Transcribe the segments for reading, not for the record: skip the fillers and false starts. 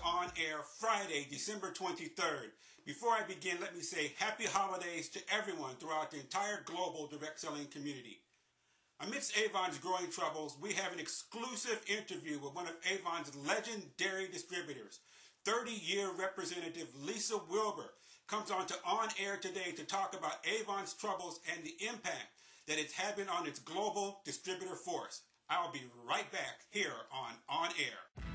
On Air Friday, December 23rd. Before I begin, let me say happy holidays to everyone throughout the entire global direct selling community. Amidst AVON's growing troubles, we have an exclusive interview with one of AVON's legendary distributors. 30-year representative Lisa Wilber comes on to On Air today to talk about AVON's troubles and the impact that it's having on its global distributor force. I'll be right back here on Air.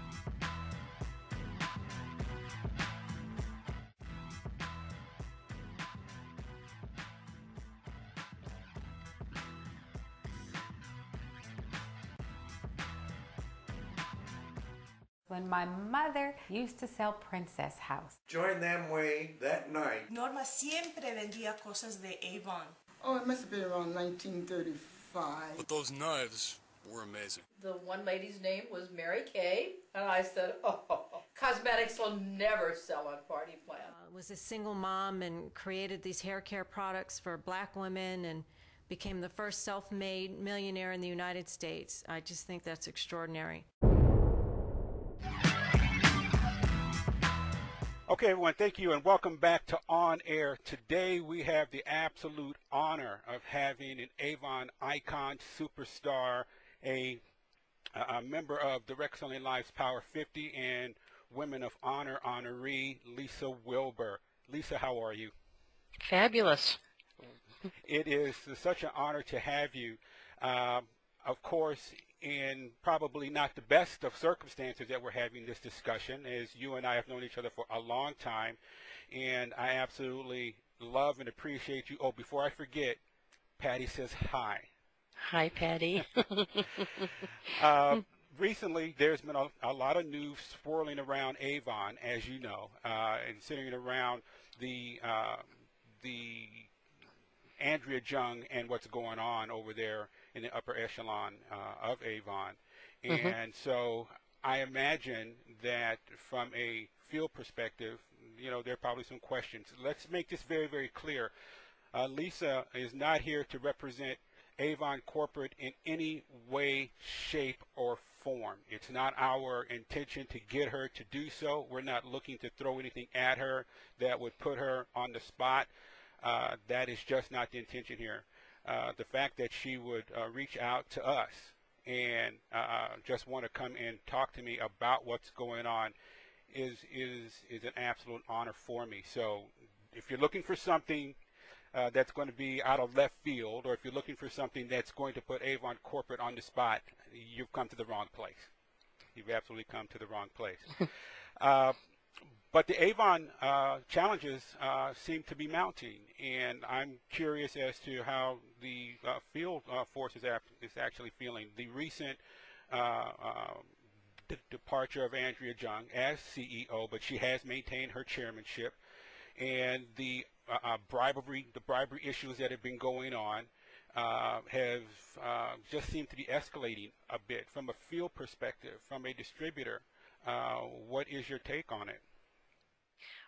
When my mother used to sell Princess House. Joined them way that night. Norma siempre vendía cosas de Avon. Oh, it must have been around 1935. But those knives were amazing. The one lady's name was Mary Kay, and I said, oh, cosmetics will never sell on Party Plan. Was a single mom and created these hair care products for black women and became the first self-made millionaire in the United States. I just think that's extraordinary. Okay, everyone, thank you, and welcome back to On Air. Today we have the absolute honor of having an AVON icon, superstar, a member of DirectSellingLive's Power 50 and Women of Honor honoree, Lisa Wilber. Lisa, how are you? Fabulous. It is such an honor to have you. Of course, in probably not the best of circumstances that we're having this discussion, as you and I have known each other for a long time, and I absolutely love and appreciate you. Oh, before I forget, Patty says hi. Hi, Patty. Recently, there's been a lot of news swirling around AVON, as you know, and sitting around the Andrea Jung and what's going on over there in the upper echelon of AVON. And so I imagine that from a field perspective, you know, there are probably some questions. Let's make this very, very clear. Lisa is not here to represent AVON corporate in any way, shape, or form. It's not our intention to get her to do so. We're not looking to throw anything at her that would put her on the spot. That is just not the intention here. The fact that she would reach out to us and just want to come and talk to me about what's going on is an absolute honor for me. So if you're looking for something that's going to be out of left field, or if you're looking for something that's going to put AVON corporate on the spot, you've come to the wrong place. You've absolutely come to the wrong place. But the AVON challenges seem to be mounting, and I'm curious as to how the field force is actually feeling. The recent departure of Andrea Jung as CEO, but she has maintained her chairmanship, and the bribery issues that have been going on have just seemed to be escalating a bit. From a field perspective, from a distributor, what is your take on it?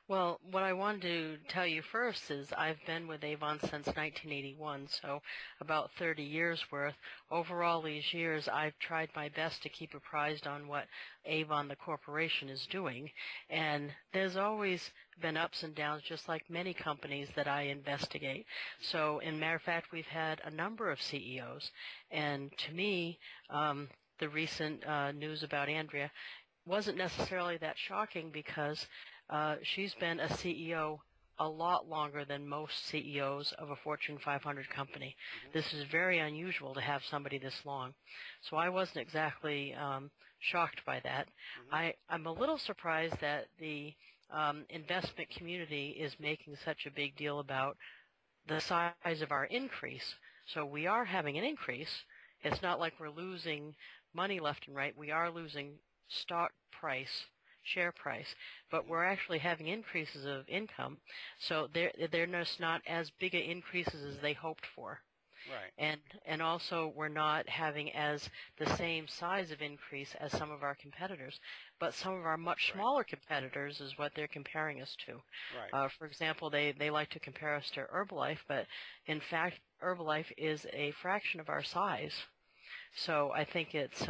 Well, what I wanted to tell you first is I've been with AVON since 1981, so about 30 years worth. Over all these years, I've tried my best to keep apprised on what AVON, the corporation, is doing, and there's always been ups and downs, just like many companies that I investigate. So, in matter of fact, we've had a number of CEOs, and to me, the recent news about Andrea wasn't necessarily that shocking because she's been a CEO a lot longer than most CEOs of a Fortune 500 company. This is very unusual to have somebody this long. So I wasn't exactly shocked by that. I'm a little surprised that the investment community is making such a big deal about the size of our increase. So we are having an increase. It's not like we're losing money left and right. We are losing stock price, share price, but we're actually having increases of income, so they're just not as big a increases as they hoped for. Right. And also we're not having as the same size of increase as some of our competitors, but some of our much smaller competitors is what they're comparing us to. Right. For example, they like to compare us to Herbalife, but in fact Herbalife is a fraction of our size. So I think it's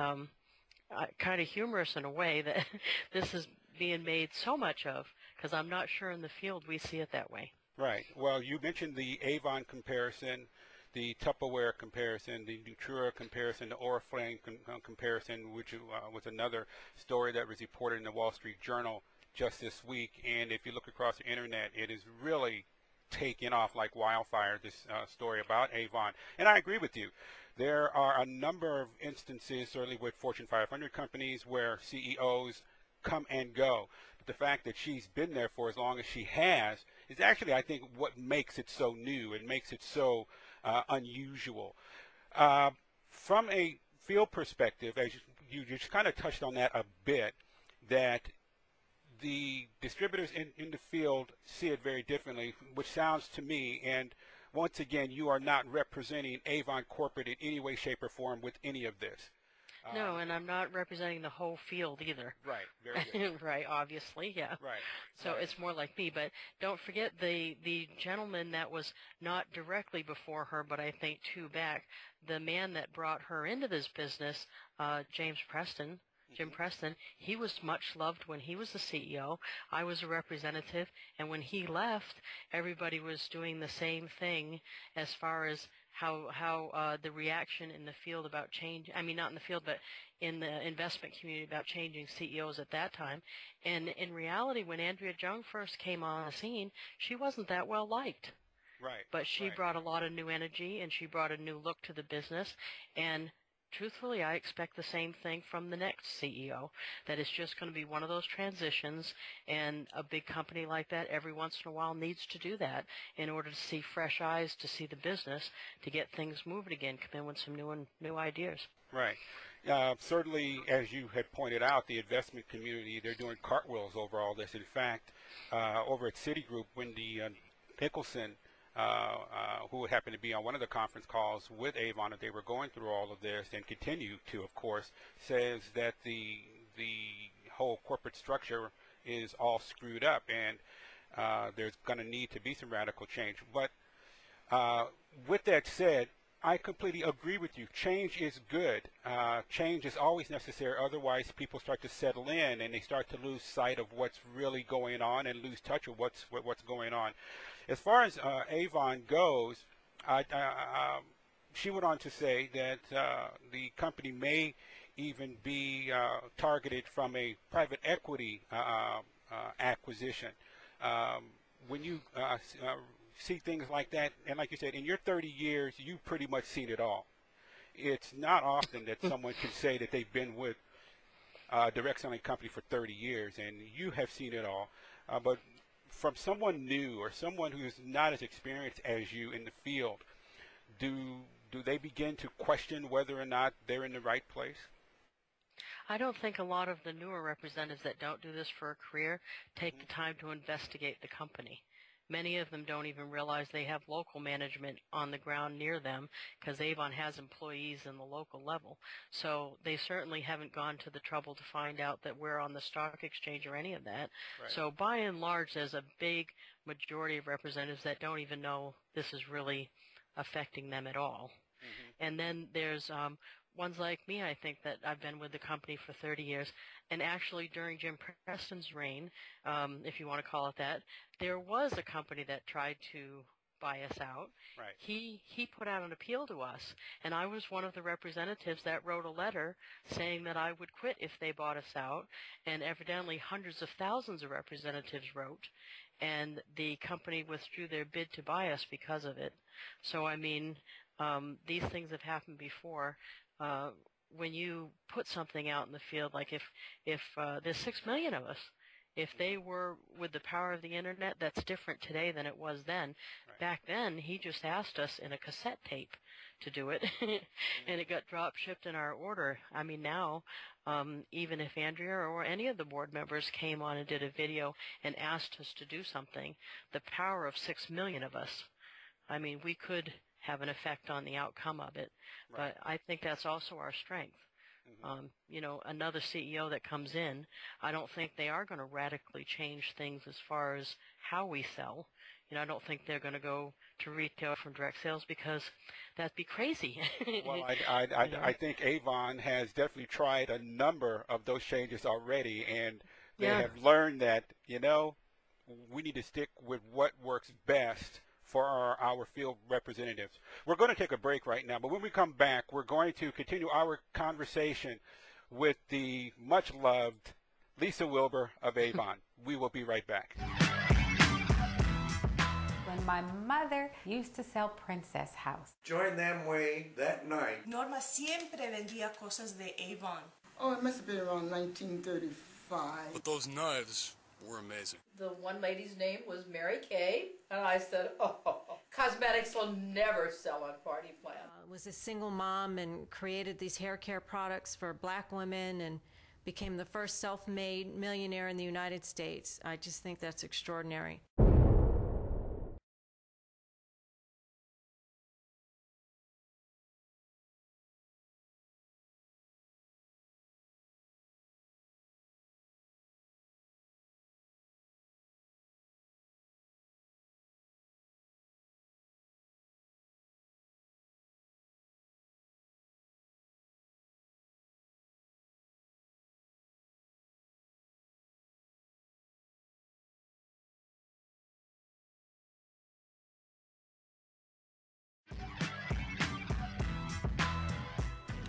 kind of humorous in a way that this is being made so much of, because I'm not sure in the field we see it that way. Right. Well, you mentioned the Avon comparison, the Tupperware comparison, the Nutura comparison, the Oriflame comparison, which was another story that was reported in the Wall Street Journal just this week. And if you look across the internet, it is really taking off like wildfire, this story about Avon. And I agree with you. There are a number of instances, certainly with Fortune 500 companies, where CEOs come and go. But the fact that she's been there for as long as she has is actually, I think, what makes it so new. It makes it so unusual. From a field perspective, as you just kind of touched on that a bit, that the distributors in the field see it very differently, which sounds to me, and once again, you are not representing Avon Corporate in any way, shape, or form with any of this. No, and I'm not representing the whole field either. Right, very good. Right, obviously, yeah. Right. So right. it's more like me, but don't forget the gentleman that was not directly before her, but I think two back, the man that brought her into this business, Jim Preston, he was much loved when he was the CEO. I was a representative, and when he left, everybody was doing the same thing as far as how the reaction in the field about change, I mean, not in the field, but in the investment community about changing CEOs at that time. And in reality, when Andrea Jung first came on the scene, she wasn't that well liked. Right. But she brought a lot of new energy, and she brought a new look to the business, and truthfully, I expect the same thing from the next CEO, that it's just going to be one of those transitions, and a big company like that every once in a while needs to do that in order to see fresh eyes, to see the business, to get things moving again, come in with some new ideas. Right. Certainly, as you had pointed out, the investment community, they're doing cartwheels over all this. In fact, over at Citigroup, Wendy Nicholson, who happened to be on one of the conference calls with Avon, that they were going through all of this and continue to, of course, says that the whole corporate structure is all screwed up, and there's going to need to be some radical change. But with that said, I completely agree with you. Change is good. Change is always necessary. Otherwise, people start to settle in, and they start to lose sight of what's really going on and lose touch with what's going on. As far as Avon goes, she went on to say that the company may even be targeted from a private equity acquisition. When you see things like that, and like you said, in your 30 years, you've pretty much seen it all. It's not often that someone can say that they've been with a direct selling company for 30 years, and you have seen it all. But from someone new or someone who's not as experienced as you in the field, do they begin to question whether or not they're in the right place? I don't think a lot of the newer representatives that don't do this for a career take the time to investigate the company. Many of them don't even realize they have local management on the ground near them, because Avon has employees in the local level. So they certainly haven't gone to the trouble to find out that we're on the stock exchange or any of that. Right. So by and large, there's a big majority of representatives that don't even know this is really affecting them at all. Mm-hmm. And then there's ones like me, I think, that I've been with the company for 30 years, and actually during Jim Preston's reign, if you want to call it that, there was a company that tried to buy us out. Right. He put out an appeal to us, and I was one of the representatives that wrote a letter saying that I would quit if they bought us out, and evidently hundreds of thousands of representatives wrote, and the company withdrew their bid to buy us because of it. So, I mean, these things have happened before. When you put something out in the field, like if there's 6 million of us, if they were with the power of the internet, that's different today than it was then. Right. Back then, he just asked us in a cassette tape to do it, and it got drop shipped in our order. I mean, now, even if Andrea or any of the board members came on and did a video and asked us to do something, the power of 6 million of us, I mean, we could have an effect on the outcome of it. Right. But I think that's also our strength. Mm-hmm. You know, another CEO that comes in, I don't think they are going to radically change things as far as how we sell. You know, I don't think they're going to go to retail from direct sales, because that'd be crazy. Well, I think Avon has definitely tried a number of those changes already, and They Yeah. have learned that, we need to stick with what works best for our field representatives. We're going to take a break right now, but when we come back, we're going to continue our conversation with the much-loved Lisa Wilber of AVON. We will be right back. When my mother used to sell Princess House. Joined them way that night. Norma siempre vendía cosas de Avon. Oh, it must have been around 1935. But those knives were amazing. The one lady's name was Mary Kay, and I said, cosmetics will never sell on party plan. Was a single mom and created these hair care products for black women and became the first self-made millionaire in the United States. I just think that's extraordinary.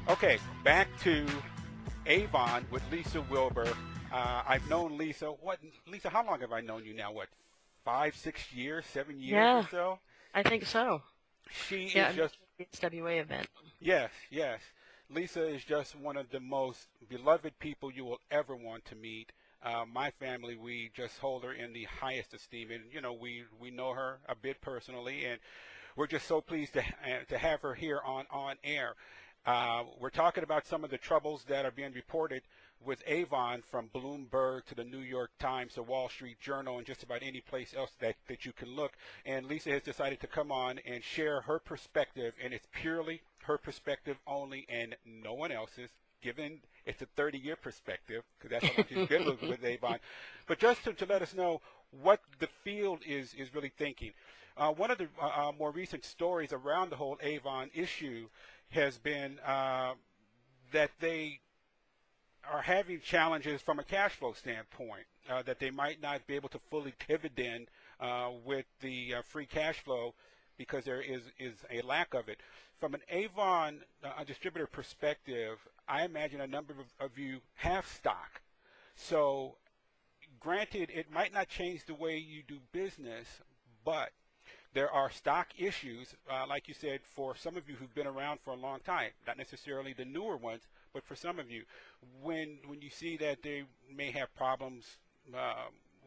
Okay, back to AVON with Lisa Wilber. I've known Lisa. Lisa, how long have I known you now? 5, 6 years, 7 years or so? I think so. She is just the HWA event. Yes. Lisa is just one of the most beloved people you will ever want to meet. My family, we just hold her in the highest esteem, and we know her a bit personally, and we're just so pleased to have her here on AIR. We're talking about some of the troubles that are being reported with AVON, from Bloomberg to the New York Times to Wall Street Journal and just about any place else that you can look. And Lisa has decided to come on and share her perspective, and it's purely her perspective only and no one else's, given it's a 30-year perspective, because that's how much she's been with AVON. But just to let us know what the field is really thinking. One of the more recent stories around the whole AVON issue has been that they are having challenges from a cash flow standpoint, that they might not be able to fully dividend with the free cash flow because there is a lack of it. From an AVON distributor perspective, I imagine a number of you have stock. So granted, it might not change the way you do business, but there are stock issues, like you said, for some of you who've been around for a long time, not necessarily the newer ones, but for some of you, when you see that they may have problems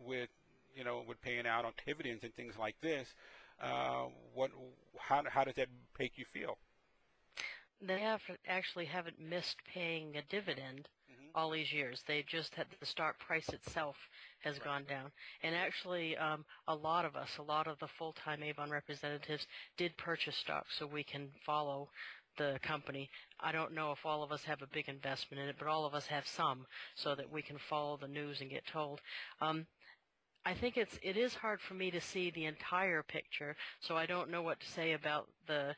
with paying out on dividends and things like this, how does that make you feel? They haven't missed paying a dividend all these years. They've just had the stock price itself has gone down. And actually, a lot of the full-time AVON representatives did purchase stock so we can follow the company. I don't know if all of us have a big investment in it, but all of us have some, so that we can follow the news and get told. I think it is hard for me to see the entire picture, so I don't know what to say about the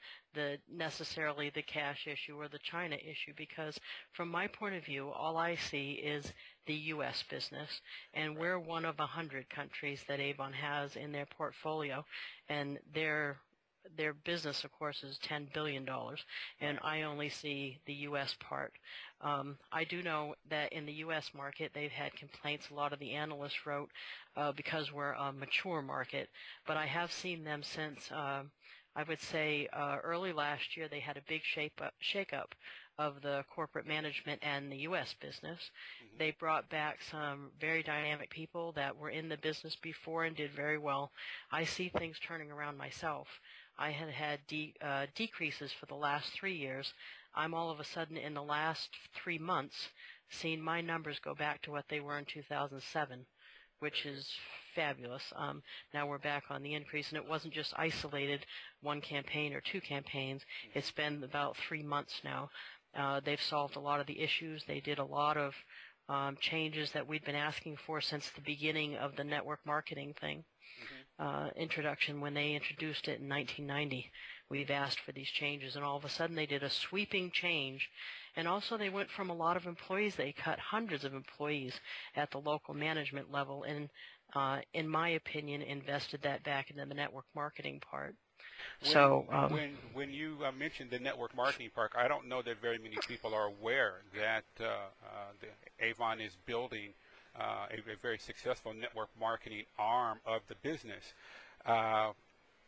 necessarily the cash issue or the China issue, because from my point of view, all I see is the U.S. business, and we're one of 100 countries that AVON has in their portfolio, and their business, of course, is $10 billion, and I only see the U.S. part. I do know that in the U.S. market, they've had complaints. A lot of the analysts wrote because we're a mature market, but I have seen them since, I would say, early last year. They had a big shake-up of the corporate management and the U.S. business. They brought back some very dynamic people that were in the business before and did very well. I see things turning around myself. I had decreases for the last 3 years. I'm all of a sudden in the last 3 months seeing my numbers go back to what they were in 2007, which is fabulous. Now we're back on the increase, and it wasn't just isolated one campaign or 2 campaigns. It's been about 3 months now. They've solved a lot of the issues. They did a lot of changes that we'd been asking for since the beginning of the network marketing thing. Introduction when they introduced it in 1990. we've asked for these changes, and all of a sudden they did a sweeping change. And also they went from a lot of employees, they cut hundreds of employees at the local management level, and in my opinion, invested that back into the network marketing part. When you mentioned the network marketing part, I don't know that very many people are aware that the AVON is building a very successful network marketing arm of the business,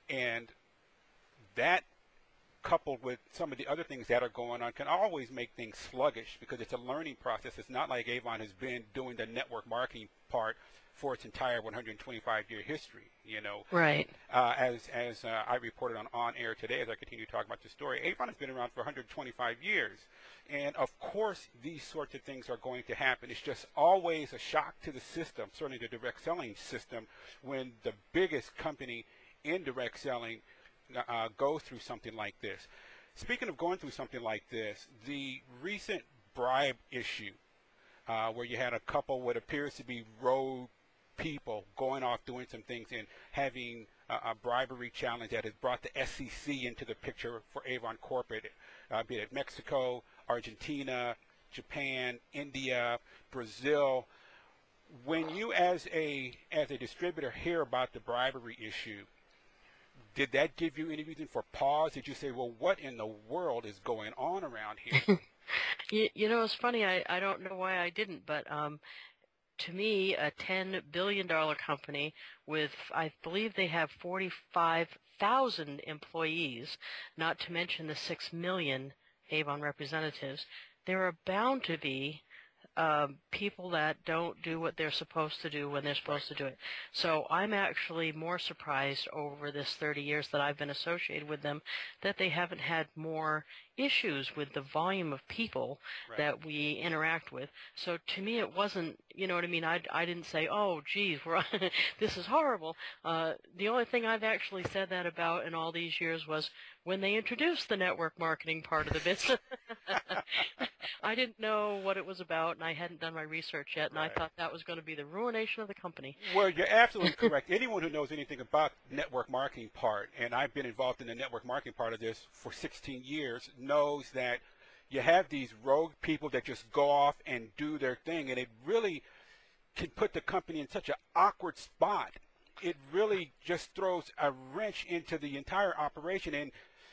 and that, coupled with some of the other things that are going on, can always make things sluggish because it's a learning process. It's not like AVON has been doing the network marketing part for its entire 125-year history, you know. Right. As I reported on OnAIR today, as I continue to talk about the story, AVON has been around for 125 years. And, of course, these sorts of things are going to happen. It's just always a shock to the system, certainly the direct selling system, when the biggest company in direct selling goes through something like this. Speaking of going through something like this, the recent bribe issue, where you had a couple what appears to be rogue people going off doing some things and having a bribery challenge that has brought the SEC into the picture for AVON Corporate, be it Mexico, Argentina, Japan, India, Brazil. When you as a distributor hear about the bribery issue, did that give you any reason for pause? Did you say, well, what in the world is going on around here? You know, it's funny, I don't know why I didn't, but to me, a $10 billion company with, I believe they have 45,000 employees, not to mention the 6 million AVON representatives, there are bound to be people that don't do what they're supposed to do when they're supposed to do it. So I'm actually more surprised over this 30 years that I've been associated with them that they haven't had more issues with the volume of people that we interact with. So to me it wasn't, you know what I mean, I didn't say, oh geez, this is horrible. The only thing I've actually said that about in all these years was when they introduced the network marketing part of the business. I didn't know what it was about, and I hadn't done my research yet, and I thought that was going to be the ruination of the company. Well, you're absolutely correct. Anyone who knows anything about network marketing part, and I've been involved in the network marketing part of this for 16 years, knows that you have these rogue people that just go off and do their thing, and it really can put the company in such an awkward spot. It really just throws a wrench into the entire operation, and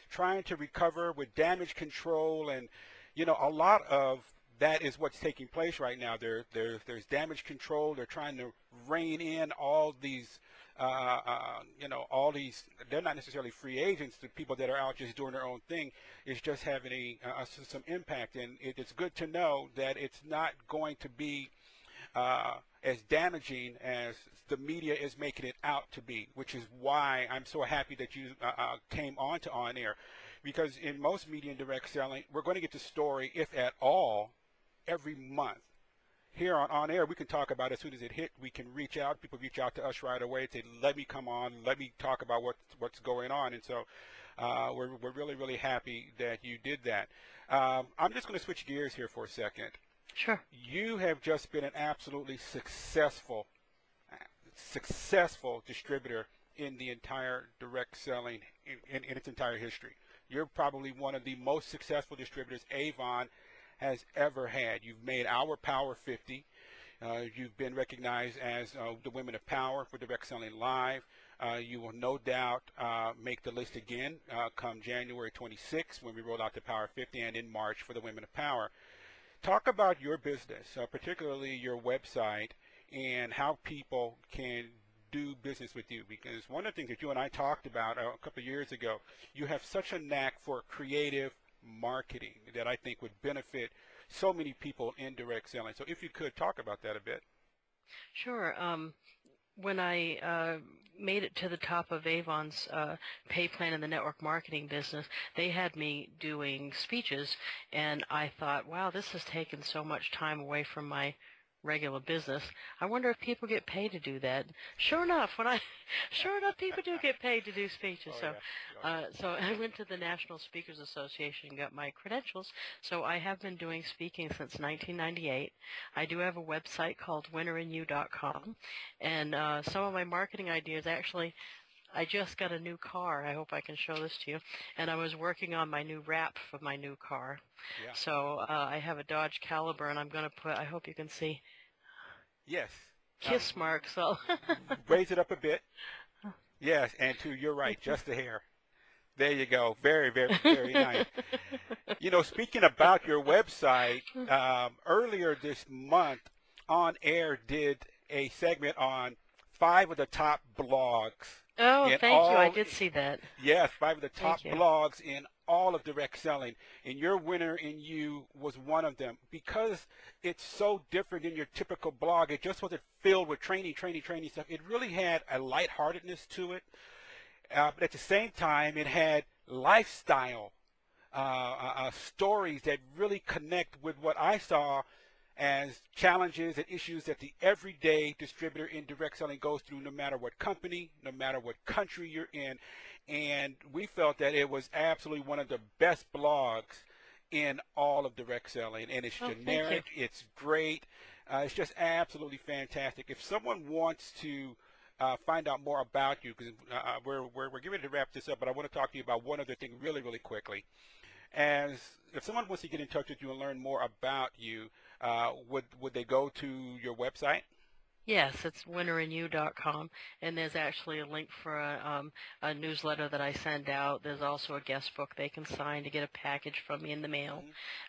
trying to recover with damage control, and you know, a lot of that is what's taking place right now. There's damage control. They're trying to rein in all these, you know, all these. They're not necessarily free agents. The people that are out just doing their own thing is just having some impact, and it's good to know that it's not going to be as damaging as the media is making it out to be, which is why I'm so happy that you came on to OnAIR, because in most media and direct selling, we're going to get the story, if at all, every month. Here on OnAIR, we can talk about it as soon as it hit. We can reach out. People reach out to us right away and say, let me come on, let me talk about what's going on. And so we're really, really happy that you did that. I'm just going to switch gears here for a second. Sure. You have just been an absolutely successful distributor in the entire direct selling in its entire history. You're probably one of the most successful distributors AVON has ever had. You've made our Power 50. You've been recognized as the Women of Power for DirectSellingLive. You will no doubt make the list again come January 26th when we roll out the Power 50, and in March for the Women of Power. Talk about your business, particularly your website, and how people can do business with you, because one of the things that you and I talked about a couple of years ago, you have such a knack for creative marketing that I think would benefit so many people in direct selling. So if you could talk about that a bit. Sure. When I made it to the top of AVON's pay plan in the network marketing business, they had me doing speeches, and I thought, wow, this has taken so much time away from my regular business. I wonder if people get paid to do that. Sure enough, people do get paid to do speeches. So I went to the National Speakers Association and got my credentials. So I have been doing speaking since 1998. I do have a website called winnerinYou.com, and some of my marketing ideas actually I just got a new car. I hope I can show this to you. And I was working on my new wrap for my new car. Yeah. So I have a Dodge Caliber, and I'm going to put, I hope you can see, Yes. kiss marks. So Raise it up a bit. Yes, and you're right, just a hair. There you go. Very, very, very nice. You know, speaking about your website, earlier this month, OnAIR did a segment on 5 of the top blogs. oh, thank you. I did see that. Yes, 5 of the top Thank you. blogs in all of direct selling. And your winner in you was one of them. Because it's so different than your typical blog, it just wasn't filled with training stuff. It really had a lightheartedness to it. But at the same time, it had lifestyle stories that really connect with what I saw as challenges and issues that the everyday distributor in direct selling goes through, no matter what company, no matter what country you're in. And we felt that it was absolutely one of the best blogs in all of direct selling. And it's generic, it's great, it's just absolutely fantastic. If someone wants to find out more about you, because we're getting ready to wrap this up, but I want to talk to you about one other thing really, really quickly. As if someone wants to get in touch with you and learn more about you, would they go to your website? Yes, it's winnerinYou.com, and there's actually a link for a newsletter that I send out. There's also a guest book they can sign to get a package from me in the mail.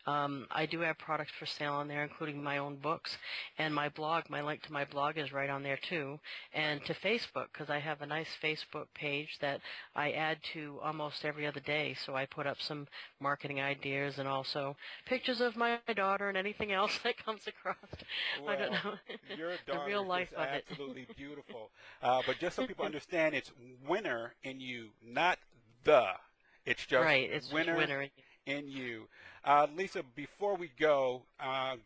I do have products for sale on there, including my own books, and my blog. My link to my blog is right on there too, and to Facebook, because I have a nice Facebook page that I add to almost every other day. So I put up some marketing ideas and also pictures of my daughter and anything else that comes across. Well, I don't know. Your The daughter real life is of it. absolutely beautiful. But just so people understand, it's winner in you, not the. It's just right. It's winner, just winner in you. Lisa, before we go,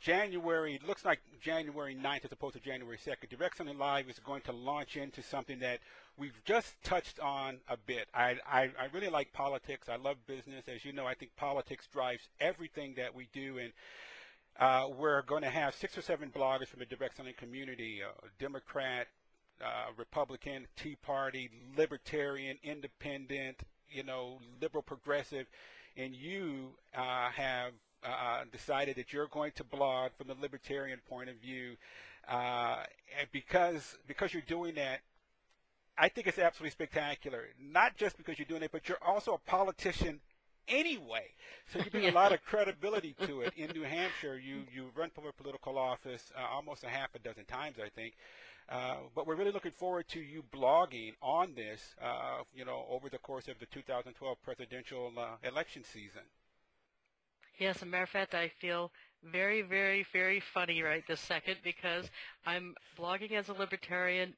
January, looks like January 9th as opposed to January 2nd, DirectSellingLive is going to launch into something that we've just touched on a bit. I really like politics. I love business. As you know, I think politics drives everything that we do. And we're going to have 6 or 7 bloggers from the direct selling community, Democrat, Republican, Tea Party, Libertarian, Independent, liberal, progressive, and you have decided that you're going to blog from the libertarian point of view. And because you're doing that, I think it's absolutely spectacular. Not just because you're doing it, but you're also a politician anyway. So you bring a lot of credibility to it. In New Hampshire, you run for a political office almost a half a dozen times, I think. But we're really looking forward to you blogging on this, over the course of the 2012 presidential election season. Yes, as a matter of fact, I feel very, very, very funny right this second because I'm blogging as a libertarian.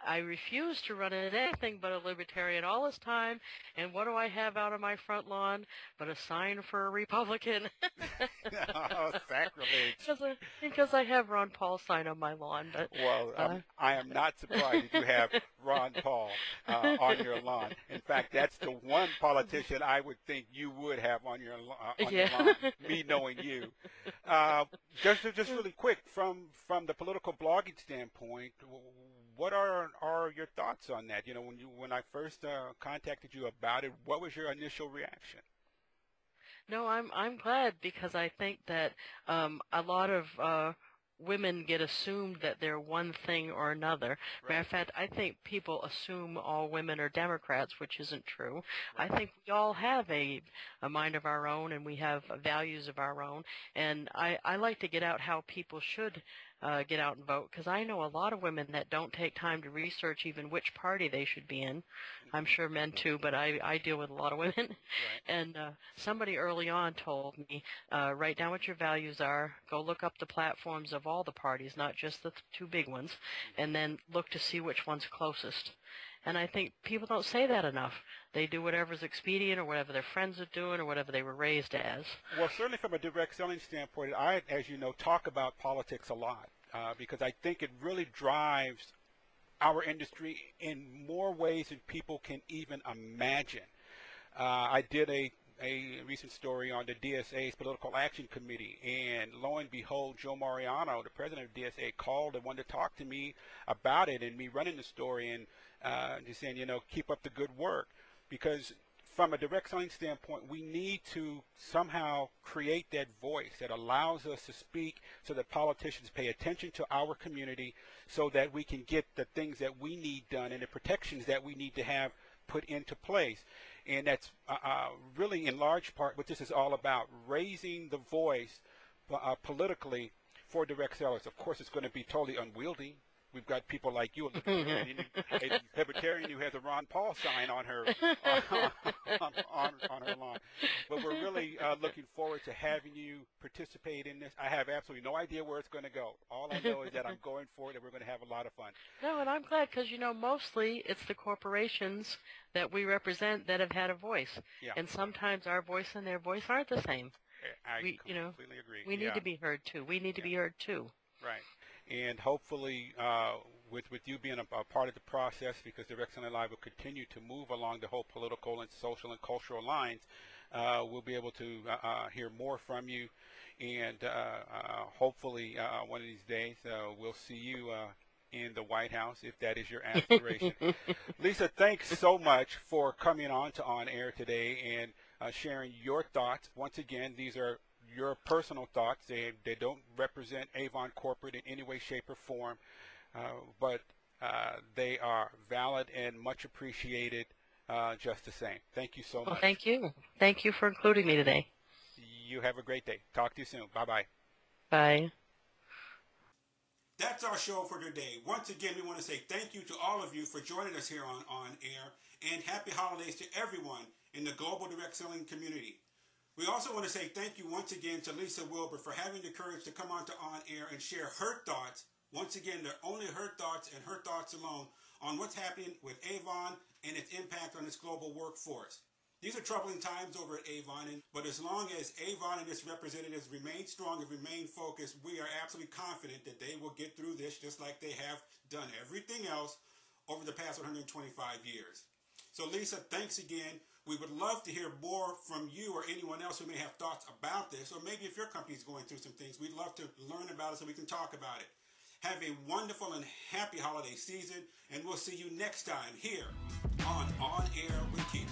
I refuse to run as anything but a libertarian all this time, and what do I have out on my front lawn but a sign for a Republican? Oh, sacrilege. Because I have Ron Paul's sign on my lawn. But, well, I am not surprised that you have Ron Paul on your lawn. In fact, that's the one politician I would think you would have on your lawn, me knowing you. Just really quick, from the political blogging standpoint, what are your thoughts on that? When I first contacted you about it, what was your initial reaction? No, I'm glad because I think that a lot of women get assumed that they're one thing or another. Right. Matter of fact, I think people assume all women are Democrats, which isn't true. Right. I think we all have a mind of our own and we have values of our own. And I like to get out how people should get out and vote because I know a lot of women that don't take time to research even which party they should be in. I'm sure men too, but I deal with a lot of women. Right. And somebody early on told me, write down what your values are, go look up the platforms of all the parties, not just the 2 big ones, and then look to see which one's closest. And I think people don't say that enough. They do whatever's expedient or whatever their friends are doing or whatever they were raised as. Well, certainly from a direct selling standpoint, I, as you know, talk about politics a lot because I think it really drives our industry in more ways than people can even imagine. I did a a recent story on the DSA's Political Action Committee, and lo and behold, Joe Mariano, the president of DSA, called and wanted to talk to me about it and me running the story and just saying, keep up the good work. Because from a direct selling standpoint, we need to somehow create that voice that allows us to speak so that politicians pay attention to our community so that we can get the things that we need done and the protections that we need to have put into place. And that's really in large part what this is all about, raising the voice politically for direct sellers. Of course, it's going to be totally unwieldy. We've got people like you, a libertarian who has a Ron Paul sign on her on her lawn. But we're really looking forward to having you participate in this. I have absolutely no idea where it's going to go. All I know is that I'm going for it, and we're going to have a lot of fun. No, and I'm glad because, mostly it's the corporations that we represent that have had a voice. Yeah. And sometimes our voice and their voice aren't the same. I completely agree. We need to be heard, too. We need to be heard, too. Right. And hopefully, with you being a part of the process, because DirectSellingLive will continue to move along the whole political and social and cultural lines, we'll be able to hear more from you. And hopefully, one of these days, we'll see you in the White House, if that is your aspiration. Lisa, thanks so much for coming on to On Air today and sharing your thoughts. Once again, these are your personal thoughts. They don't represent Avon Corporate in any way, shape, or form, but they are valid and much appreciated just the same. Thank you so much. Well, thank you. Thank you for including me today. You have a great day. Talk to you soon. Bye-bye. Bye. That's our show for today. Once again, we want to say thank you to all of you for joining us here on Air, and happy holidays to everyone in the global direct selling community. We also want to say thank you once again to Lisa Wilber for having the courage to come on to On Air and share her thoughts. Once again, they're only her thoughts and her thoughts alone on what's happening with Avon and its impact on its global workforce. These are troubling times over at Avon, but as long as Avon and its representatives remain strong and remain focused, we are absolutely confident that they will get through this just like they have done everything else over the past 125 years. So Lisa, thanks again. We would love to hear more from you or anyone else who may have thoughts about this, or maybe if your company is going through some things, we'd love to learn about it so we can talk about it. Have a wonderful and happy holiday season, and we'll see you next time here on Air with Keith.